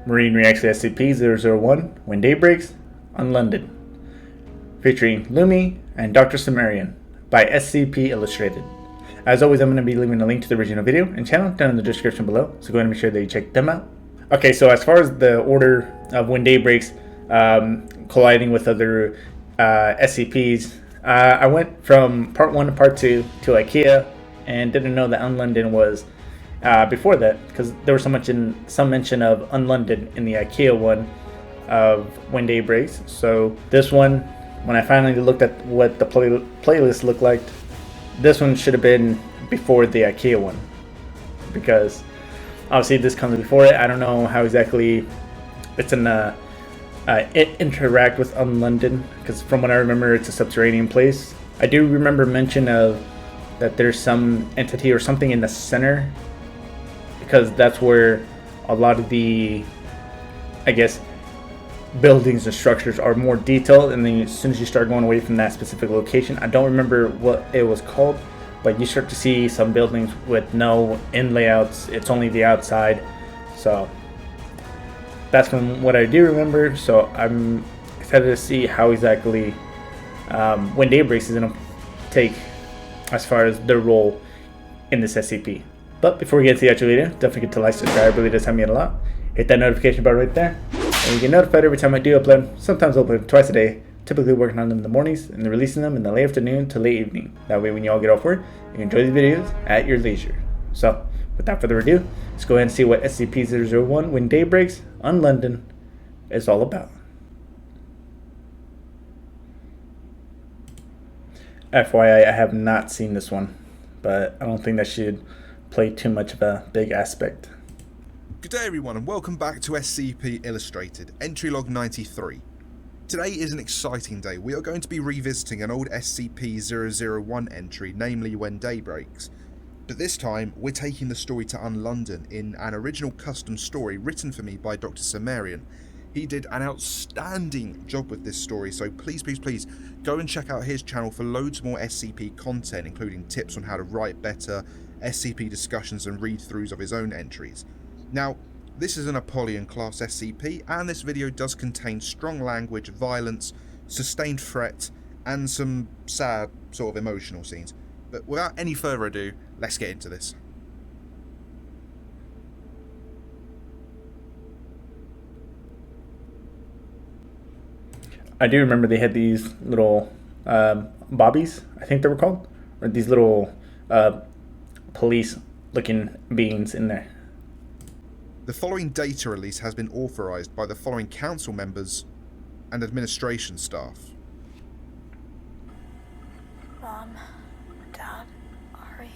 Marine reacts to SCP-001 when day breaks, Unlondon, featuring Lumi and Dr. Sumerian by SCP Illustrated. As always, I'm going to be leaving a link to the original video and channel down in the description below, so go ahead and make sure that you check them out. Okay, so as far as the order of when day breaks colliding with other SCPs, I went from part 1 to part 2 to IKEA and didn't know that Unlondon was before that, because there was some mention of Unlondon in the IKEA one of when day breaks. So this one, when I finally looked at what the playlist looked like, this one should have been before the IKEA one, because obviously this comes before it. I don't know how exactly it's it interact with Unlondon, because from what I remember, it's a subterranean place. I do remember mention of that there's some entity or something in the center, because that's where a lot of the, I guess, buildings and structures are more detailed, and then as soon as you start going away from that specific location, I don't remember what it was called, but you start to see some buildings with no in layouts. It's only the outside. So that's from what I do remember. So I'm excited to see how exactly when day breaks is going to take as far as their role in this SCP. But before we get to the actual video, don't forget to like, subscribe. It really does help me out a lot. Hit that notification bell right there, and you get notified every time I do upload. Sometimes I'll upload twice a day, typically working on them in the mornings and releasing them in the late afternoon to late evening. That way when you all get off work, you can enjoy these videos at your leisure. So without further ado, let's go ahead and see what SCP-001 when day breaks Unlondon is all about. FYI, I have not seen this one, but I don't think that should play too much of a big aspect. Good day everyone, and welcome back to SCP Illustrated, entry log 93. Today is an exciting day. We are going to be revisiting an old SCP-001 entry, namely When Day Breaks. But this time, we're taking the story to Unlondon in an original custom story written for me by Dr. Sumerian. He did an outstanding job with this story, so please go and check out his channel for loads more SCP content, including tips on how to write better, SCP discussions and read-throughs of his own entries. Now, this is an Apollyon class SCP, and this video does contain strong language, violence, sustained threat, and some sad, sort of emotional scenes. But without any further ado, let's get into this. I do remember they had these little bobbies, I think they were called, or these little police-looking beings in there. The following data release has been authorized by the following council members and administration staff. Mom, Dad, Ari,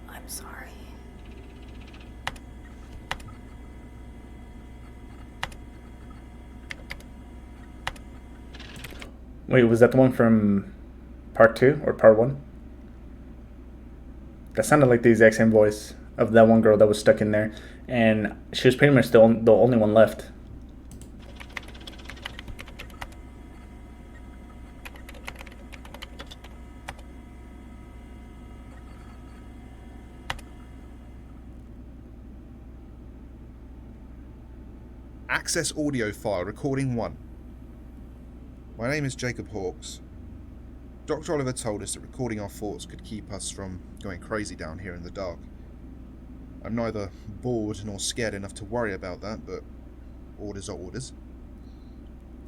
I'm sorry. Wait, was that the one from part 2 or part 1? That sounded like the exact same voice of that one girl that was stuck in there, and she was pretty much the only one left. Access audio file recording 1. My name is Jacob Hawkes. Dr. Oliver told us that recording our thoughts could keep us from going crazy down here in the dark. I'm neither bored nor scared enough to worry about that, but orders are orders.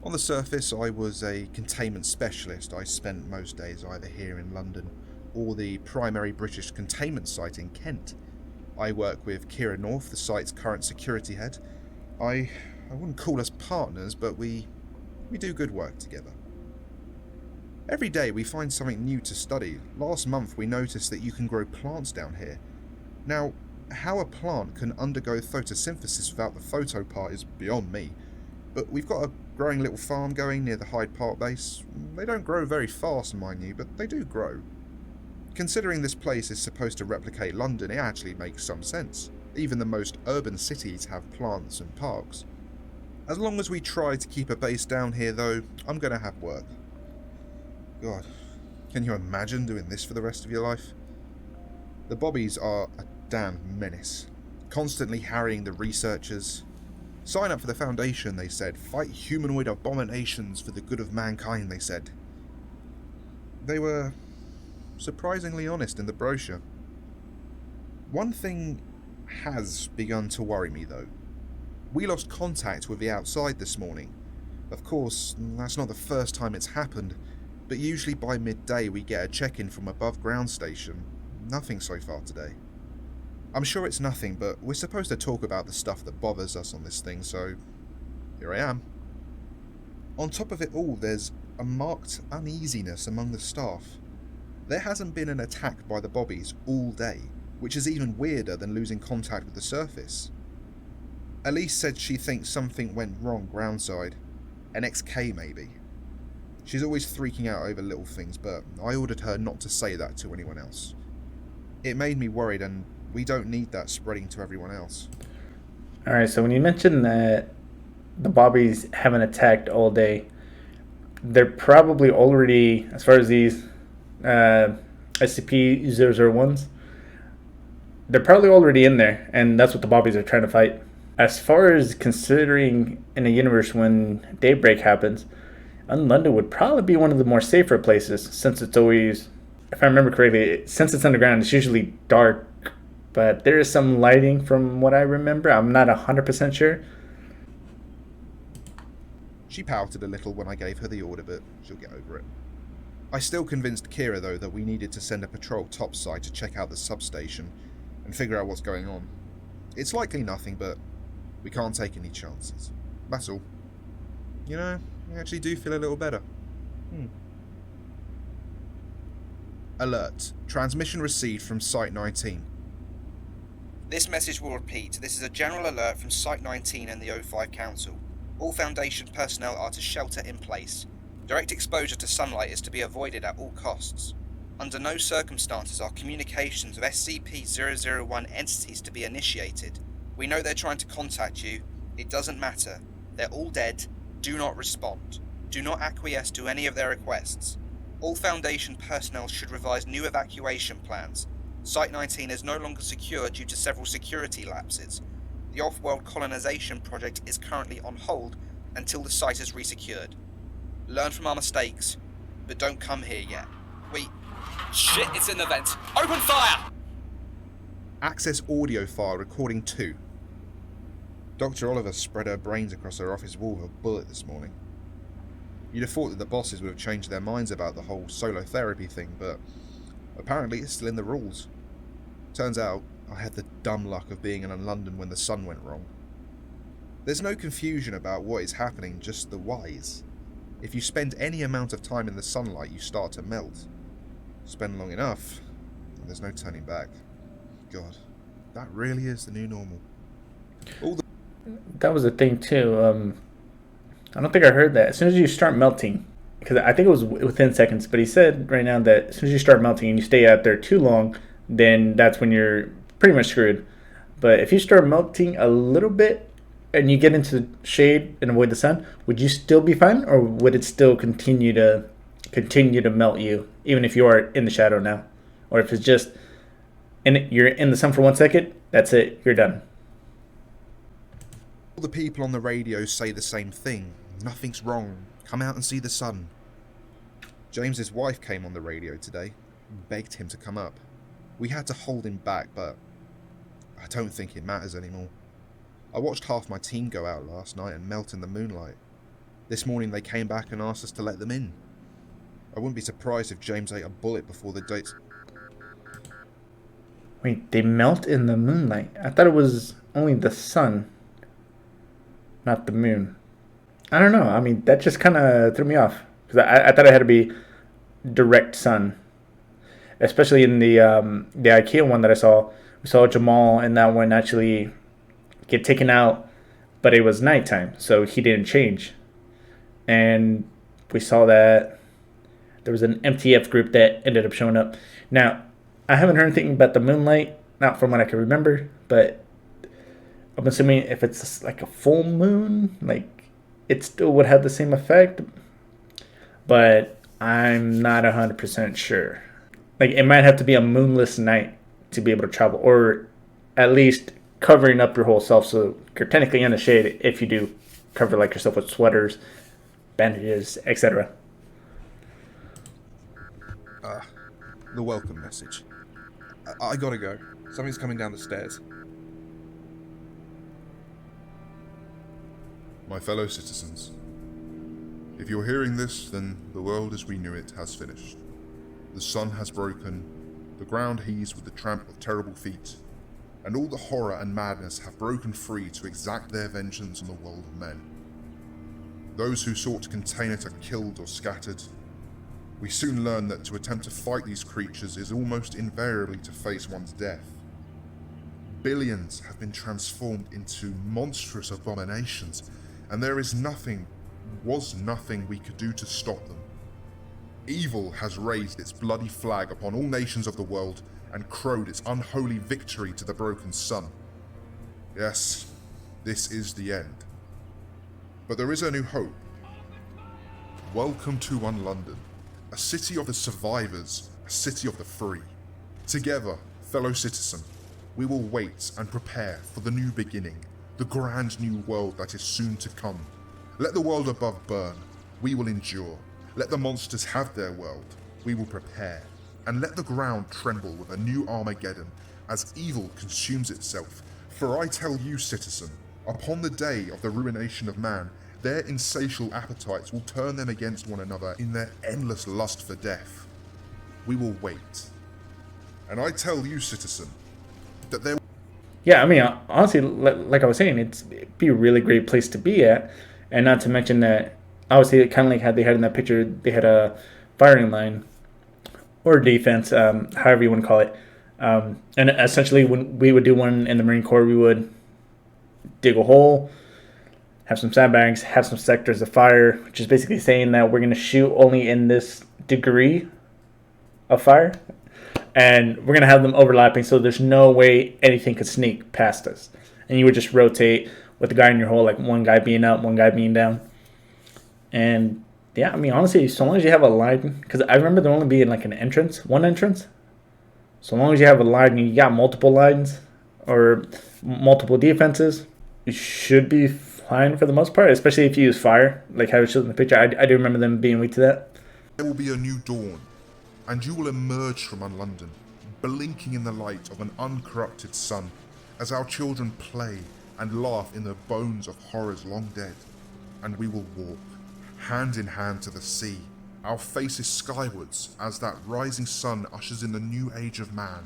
On the surface, I was a containment specialist. I spent most days either here in London or the primary British containment site in Kent. I work with Kira North, the site's current security head. I wouldn't call us partners, but we do good work together. Every day we find something new to study. Last month we noticed that you can grow plants down here. Now, how a plant can undergo photosynthesis without the photo part is beyond me, but we've got a growing little farm going near the Hyde Park base. They don't grow very fast, mind you, but they do grow. Considering this place is supposed to replicate London, it actually makes some sense. Even the most urban cities have plants and parks. As long as we try to keep a base down here though, I'm gonna have work. God, can you imagine doing this for the rest of your life? The Bobbies are a damn menace, constantly harrying the researchers, Sign up for the Foundation, they said. Fight humanoid abominations for the good of mankind, they said. They were surprisingly honest in the brochure. One thing has begun to worry me, though. We lost contact with the outside this morning. Of course, that's not the first time it's happened, but usually by midday we get a check-in from above ground station. Nothing so far today. I'm sure it's nothing, but we're supposed to talk about the stuff that bothers us on this thing, so here I am. On top of it all, there's a marked uneasiness among the staff. There hasn't been an attack by the Bobbies all day, which is even weirder than losing contact with the surface. Elise said she thinks something went wrong groundside. An XK maybe. She's always freaking out over little things, but I ordered her not to say that to anyone else. It made me worried, and we don't need that spreading to everyone else. Alright, so when you mentioned that the Bobbies haven't attacked all day, they're probably already, as far as these SCP-001s, they're probably already in there, and that's what the Bobbies are trying to fight. As far as considering in a universe when daybreak happens, Unlondon would probably be one of the more safer places, since it's always, if I remember correctly, since it's underground, it's usually dark, but there is some lighting from what I remember. I'm not 100% sure. She pouted a little when I gave her the order, but she'll get over it. I still convinced Kira, though, that we needed to send a patrol topside to check out the substation and figure out what's going on. It's likely nothing, but we can't take any chances. That's all. You know, I actually do feel a little better. Alert. Transmission received from Site 19. This message will repeat. This is a general alert from Site 19 and the O5 Council. All Foundation personnel are to shelter in place. Direct exposure to sunlight is to be avoided at all costs. Under no circumstances are communications with SCP-001 entities to be initiated. We know they're trying to contact you. It doesn't matter. They're all dead. Do not respond. Do not acquiesce to any of their requests. All Foundation personnel should revise new evacuation plans. Site 19 is no longer secure due to several security lapses. The off-world colonization project is currently on hold until the site is resecured. Learn from our mistakes, but don't come here yet. Shit, it's in the vent. Open fire! Access audio file recording 2. Dr. Oliver spread her brains across her office wall with a bullet this morning. You'd have thought that the bosses would have changed their minds about the whole solo therapy thing, but apparently it's still in the rules. Turns out, I had the dumb luck of being in Unlondon when the sun went wrong. There's no confusion about what is happening, just the whys. If you spend any amount of time in the sunlight, you start to melt. Spend long enough, and there's no turning back. God, that really is the new normal. That was the thing too. I don't think I heard that. As soon as you start melting, because I think it was within seconds, but he said right now that as soon as you start melting and you stay out there too long, then that's when you're pretty much screwed. But if you start melting a little bit and you get into the shade and avoid the sun, would you still be fine, or would it still continue to melt you, even if you are in the shadow now? Or if it's just you're in the sun for 1 second, that's it, you're done. All the people on the radio say the same thing. Nothing's wrong. Come out and see the sun. James's wife came on the radio today and begged him to come up. We had to hold him back, but I don't think it matters anymore. I watched half my team go out last night and melt in the moonlight. This morning they came back and asked us to let them in. I wouldn't be surprised if James ate a bullet before the date. Wait, they melt in the moonlight? I thought it was only the sun, not the moon. I don't know. I mean, that just kind of threw me off. Because I thought it had to be direct sun. Especially in the IKEA one that I saw. We saw Jamal in that one actually get taken out, but it was nighttime, so he didn't change. And we saw that there was an MTF group that ended up showing up. Now, I haven't heard anything about the moonlight, not from what I can remember, but I'm assuming if it's like a full moon, like it still would have the same effect, but I'm not 100% sure. Like, it might have to be a moonless night to be able to travel, or at least covering up your whole self, so you're technically in the shade if you do cover like yourself with sweaters, bandages, etc. The welcome message. I gotta go. Something's coming down the stairs. My fellow citizens, if you're hearing this, then the world as we knew it has finished. The sun has broken, the ground heaves with the tramp of terrible feet, and all the horror and madness have broken free to exact their vengeance on the world of men. Those who sought to contain it are killed or scattered. We soon learn that to attempt to fight these creatures is almost invariably to face one's death. Billions have been transformed into monstrous abominations, and there was nothing we could do to stop them. Evil has raised its bloody flag upon all nations of the world and crowed its unholy victory to the broken sun. Yes, this is the end. But there is a new hope. Welcome to Unlondon, a city of the survivors, a city of the free. Together, fellow citizen, we will wait and prepare for the new beginning, the grand new world that is soon to come. Let the world above burn, we will endure. Let the monsters have their world, we will prepare. And let the ground tremble with a new Armageddon as evil consumes itself. For I tell you, citizen, upon the day of the ruination of man, their insatiable appetites will turn them against one another in their endless lust for death. We will wait. And I tell you, citizen, that there... Yeah, I mean, honestly, like I was saying, it'd be a really great place to be at. And not to mention that, obviously, kind of like how they had in that picture, they had a firing line or defense, however you want to call it. And essentially, when we would do one in the Marine Corps, we would dig a hole, have some sandbags, have some sectors of fire, which is basically saying that we're going to shoot only in this degree of fire. And we're going to have them overlapping, so there's no way anything could sneak past us. And you would just rotate with the guy in your hole, like one guy being up, one guy being down. And yeah, I mean, honestly, so long as you have a line, because I remember there only being like one entrance. So long as you have a line and you got multiple lines or multiple defenses, you should be fine for the most part, especially if you use fire, like how it shows in the picture. I do remember them being weak to that. There will be a new dawn, and you will emerge from Unlondon, blinking in the light of an uncorrupted sun, as our children play and laugh in the bones of horrors long dead. And we will walk, hand in hand to the sea, our faces skywards as that rising sun ushers in the new age of man.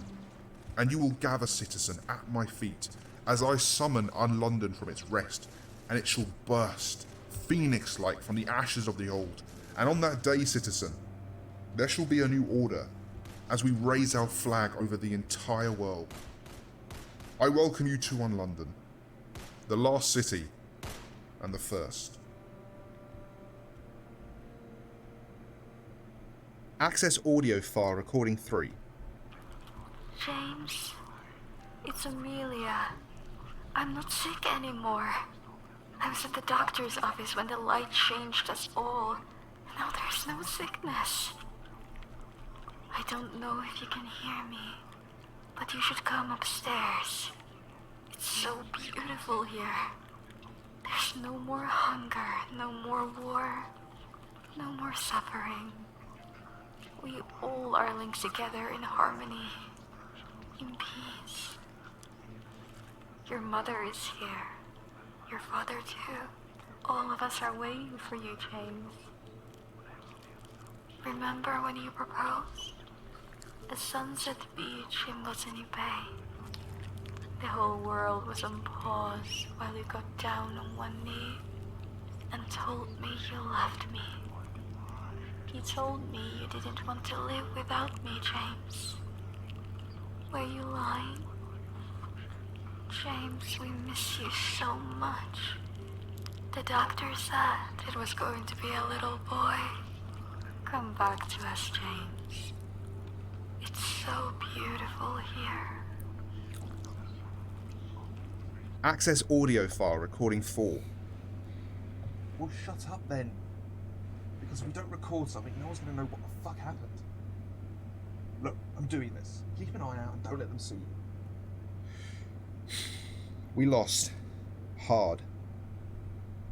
And you will gather, citizen, at my feet, as I summon Unlondon from its rest, and it shall burst, phoenix-like from the ashes of the old. And on that day, citizen, there shall be a new order, as we raise our flag over the entire world. I welcome you to Unlondon, the last city, and the first. Access audio file recording 3. James, it's Amelia. I'm not sick anymore. I was at the doctor's office when the light changed us all. Now there's no sickness. I don't know if you can hear me, but you should come upstairs. It's so beautiful here. There's no more hunger, no more war, no more suffering. We all are linked together in harmony, in peace. Your mother is here. Your father too. All of us are waiting for you, James. Remember when you proposed? A sunset beach in Botany Bay. The whole world was on pause while you got down on one knee and told me you loved me. You told me you didn't want to live without me, James. Were you lying? James, we miss you so much. The doctor said it was going to be a little boy. Come back to us, James. It's so beautiful here. Access audio file recording 4. Well, shut up then. Because if we don't record something, no one's going to know what the fuck happened. Look, I'm doing this. Keep an eye out and don't let them see you. We lost. Hard.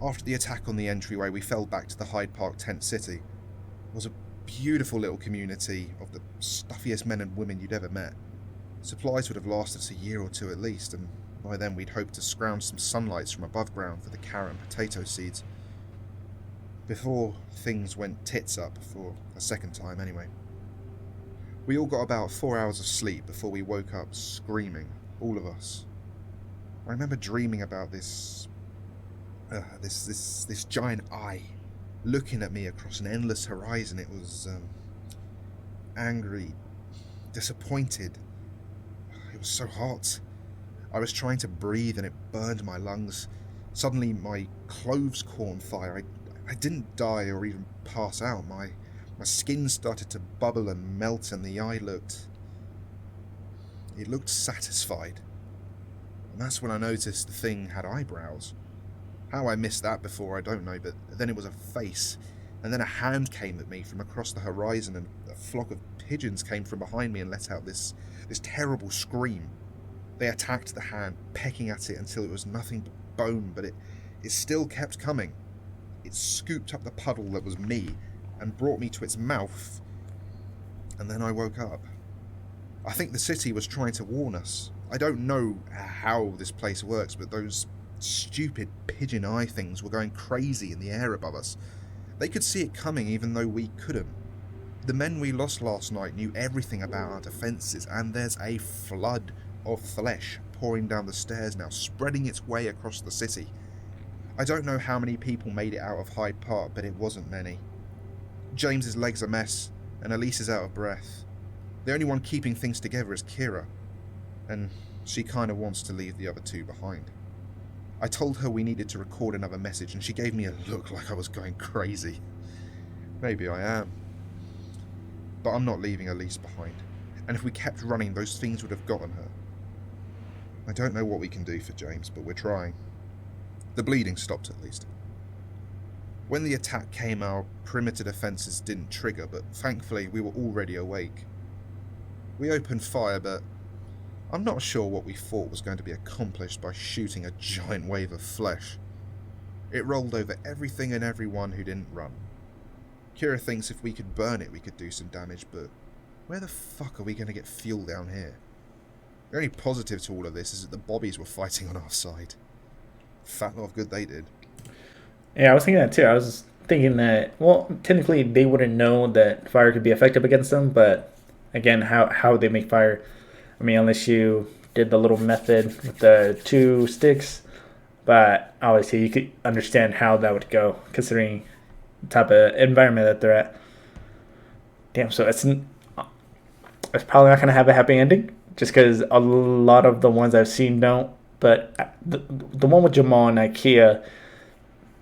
After the attack on the entryway, we fell back to the Hyde Park tent city. It was a beautiful little community of the stuffiest men and women you'd ever met. Supplies would have lasted us a year or two at least, and by then we'd hoped to scrounge some sunlights from above ground for the carrot and potato seeds. Before things went tits up, for a second time anyway. We all got about 4 hours of sleep before we woke up screaming, all of us. I remember dreaming about this giant eye looking at me across an endless horizon. It was angry, disappointed. It was so hot. I was trying to breathe and it burned my lungs. Suddenly my clothes caught on fire. I didn't die or even pass out. My skin started to bubble and melt, and the eye looked satisfied. And that's when I noticed the thing had eyebrows. How I missed that before, I don't know, but then it was a face, and then a hand came at me from across the horizon, and a flock of pigeons came from behind me and let out this terrible scream. They attacked the hand, pecking at it until it was nothing but bone, but it still kept coming. It scooped up the puddle that was me and brought me to its mouth, and then I woke up. I think the city was trying to warn us. I don't know how this place works, but those stupid pigeon eye things were going crazy in the air above us. They could see it coming even though we couldn't. The men we lost last night knew everything about our defences, and there's a flood of flesh pouring down the stairs now, spreading its way across the city. I don't know how many people made it out of Hyde Park, but it wasn't many. James's leg's a mess, and Elise is out of breath. The only one keeping things together is Kira, and she kind of wants to leave the other two behind. I told her we needed to record another message, and she gave me a look like I was going crazy. Maybe I am. But I'm not leaving Elise behind, and if we kept running, those things would have gotten her. I don't know what we can do for James, but we're trying. The bleeding stopped at least. When the attack came, our perimeter defences didn't trigger, but thankfully we were already awake. We opened fire, but I'm not sure what we thought was going to be accomplished by shooting a giant wave of flesh. It rolled over everything and everyone who didn't run. Kira thinks if we could burn it, we could do some damage, but where the fuck are we going to get fuel down here? The only positive to all of this is that the Bobbies were fighting on our side. Fat lot of good they did. Yeah, I was thinking that too. I was thinking that, well, technically they wouldn't know that fire could be effective against them, but again, how they make fire. I mean, unless you did the little method with the 2 sticks, but obviously you could understand how that would go, considering the type of environment that they're at. Damn, so it's probably not going to have a happy ending, just because a lot of the ones I've seen don't. But the one with Jamal and IKEA,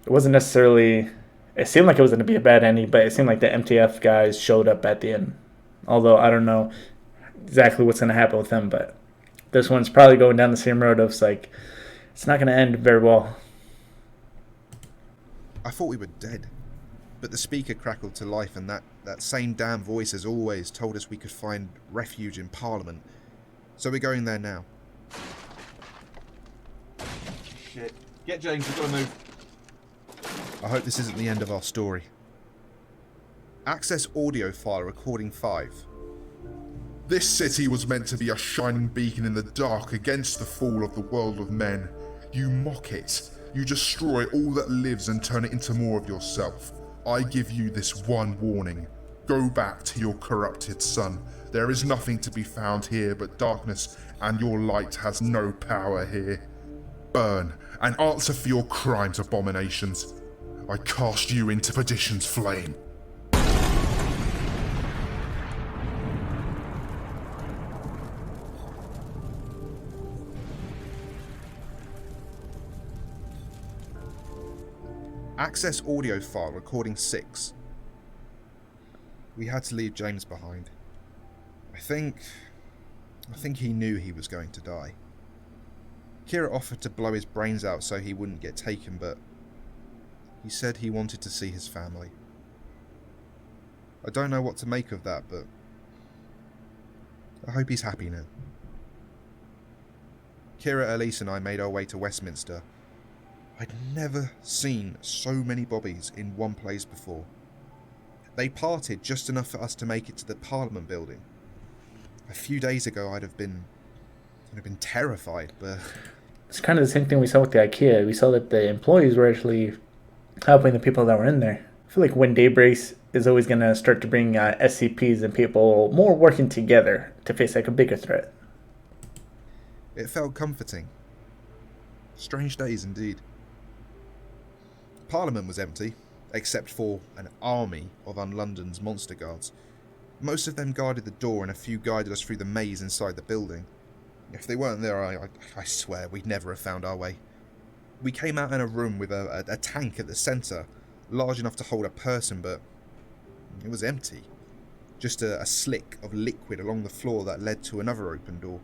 it wasn't necessarily... It seemed like it was going to be a bad ending, but it seemed like the MTF guys showed up at the end. Although I don't know exactly what's going to happen with them, but this one's probably going down the same road of like, it's not going to end very well. I thought we were dead, but the speaker crackled to life, and that same damn voice as always told us we could find refuge in Parliament. So we're going there now. Shit. Get James, we've got to move. I hope this isn't the end of our story. Access audio file recording 5. This city was meant to be a shining beacon in the dark against the fall of the world of men. You mock it. You destroy all that lives and turn it into more of yourself. I give you this one warning. Go back to your corrupted son. There is nothing to be found here but darkness, and your light has no power here. Burn, and answer for your crimes, abominations. I cast you into perdition's flame. Access audio file recording 6. We had to leave James behind. I think he knew he was going to die. Kira offered to blow his brains out so he wouldn't get taken, but he said he wanted to see his family. I don't know what to make of that, but I hope he's happy now. Kira, Elise and I made our way to Westminster. I'd never seen so many bobbies in one place before. They parted just enough for us to make it to the Parliament building. A few days ago I'd have been terrified, but It's kind of the same thing we saw with the IKEA. We saw that the employees were actually helping the people that were in there. I feel like when day breaks is always going to start to bring SCPs and people more working together to face like a bigger threat. it felt comforting. Strange days indeed. Parliament was empty, except for an army of Unlondon's monster guards. Most of them guarded the door and a few guided us through the maze inside the building. If they weren't there, I swear we'd never have found our way. We came out in a room with a tank at the centre, large enough to hold a person, but it was empty. Just a slick of liquid along the floor that led to another open door.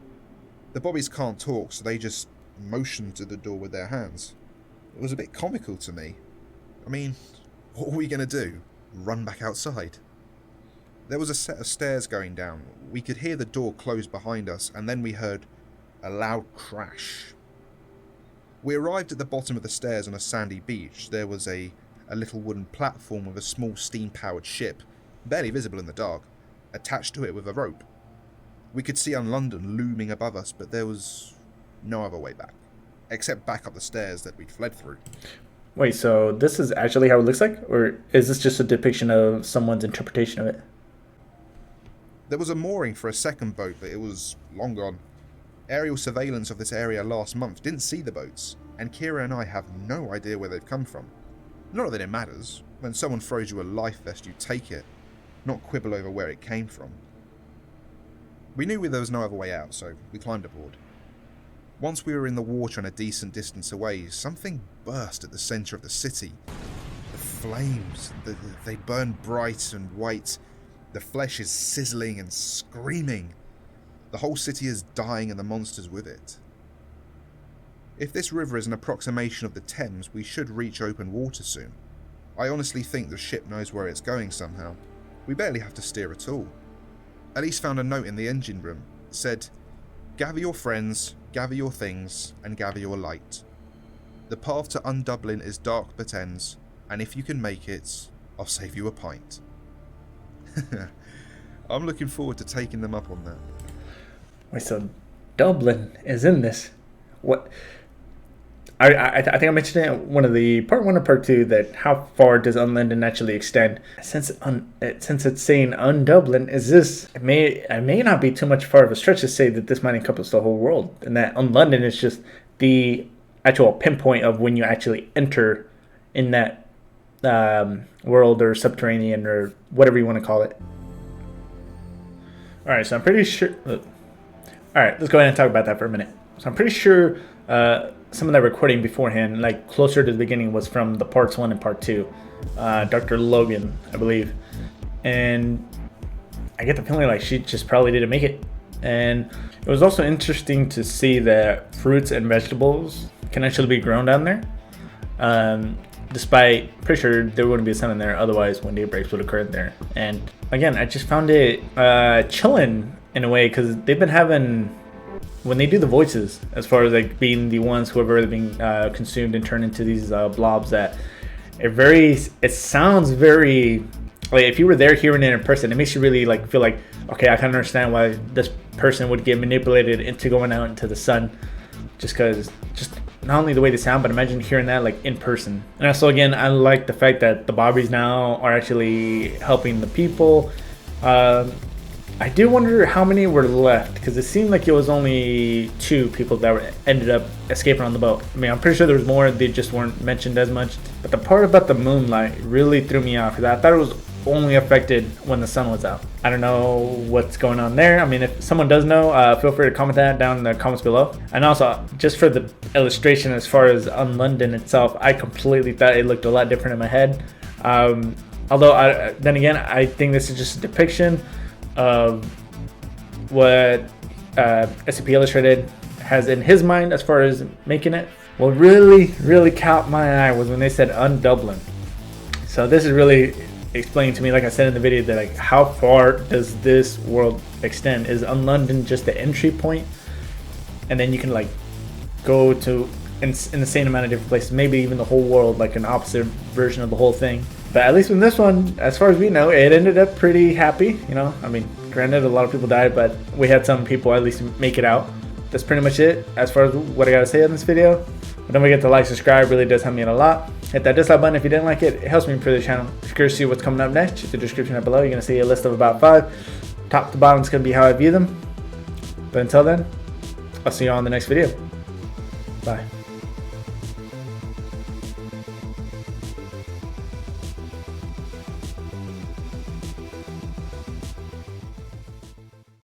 The bobbies can't talk, so they just motioned to the door with their hands. It was a bit comical to me. I mean, what were we going to do? Run back outside? There was a set of stairs going down. We could hear the door close behind us, and then we heard a loud crash. We arrived at the bottom of the stairs on a sandy beach. There was a little wooden platform with a small steam-powered ship, barely visible in the dark, attached to it with a rope. We could see Unlondon looming above us, but there was no other way back, except back up the stairs that we'd fled through. Wait, so this is actually how it looks like? Or is this just a depiction of someone's interpretation of it? There was a mooring for a second boat, but it was long gone. Aerial surveillance of this area last month didn't see the boats, and Kira and I have no idea where they've come from. Not that it matters. When someone throws you a life vest, you take it, not quibble over where it came from. We knew there was no other way out, so we climbed aboard. Once we were in the water and a decent distance away, something burst at the centre of the city. The flames, they burn bright and white. The flesh is sizzling and screaming. The whole city is dying and the monsters with it. If this river is an approximation of the Thames, we should reach open water soon. I honestly think the ship knows where it's going somehow. We barely have to steer at all. Elise found a note in the engine room. It said, "Gather your friends, gather your things, and gather your light. The path to Undublin is dark but ends, and if you can make it, I'll save you a pint." I'm looking forward to taking them up on that. Wait, so Dublin is in this? What? I think I mentioned it in one of the part 1 or part 2 that how far does Unlondon actually extend? Since it's saying Undublin, is this? It may not be too much far of a stretch to say that this might encompass the whole world, and that Unlondon is just the actual pinpoint of when you actually enter in that world or subterranean or whatever you want to call it. All right, so I'm pretty sure. All right, let's go ahead and talk about that for a minute. So I'm pretty sure some of that recording beforehand, like closer to the beginning, was from the parts 1 and part 2. Dr. Logan, I believe. And I get the feeling like she just probably didn't make it. And it was also interesting to see that fruits and vegetables can actually be grown down there. Despite, pretty sure there wouldn't be a sun in there, otherwise when day breaks would occur in there. And again, I just found it chilling in a way, because they've been having, when they do the voices, as far as like being the ones who are really being consumed and turned into these blobs, that it sounds very, like if you were there hearing it in person, it makes you really like feel like, okay, I kind of understand why this person would get manipulated into going out into the sun, just because, just not only the way they sound, but imagine hearing that like in person. And also, again, I like the fact that the Bobbies now are actually helping the people. I do wonder how many were left, because it seemed like it was only 2 people that ended up escaping on the boat. I mean, I'm pretty sure there was more, they just weren't mentioned as much. But the part about the moonlight really threw me off, because I thought it was only affected when the sun was out. I don't know what's going on there. I mean, if someone does know, feel free to comment that down in the comments below. And also, just for the illustration as far as Unlondon itself, I completely thought it looked a lot different in my head. Although, then again, I think this is just a depiction of what SCP Illustrated has in his mind as far as making it. What really caught my eye was when they said Undublin. So this is really explaining to me, like I said in the video, that like how far does this world extend? Is Unlondon just the entry point, and then you can like go to insane amount of different places, maybe even the whole world, like an opposite version of the whole thing. But at least with this one, as far as we know, it ended up pretty happy. You know, I mean, granted, a lot of people died, but we had some people at least make it out. That's pretty much it as far as what I gotta say on this video. But don't forget to like, subscribe, really does help me out a lot. Hit that dislike button if you didn't like it. It helps me improve the channel. If you're curious to see what's coming up next, check the description down below. You're gonna see a list of about 5. Top to bottom is gonna be how I view them. But until then, I'll see you all in the next video. Bye.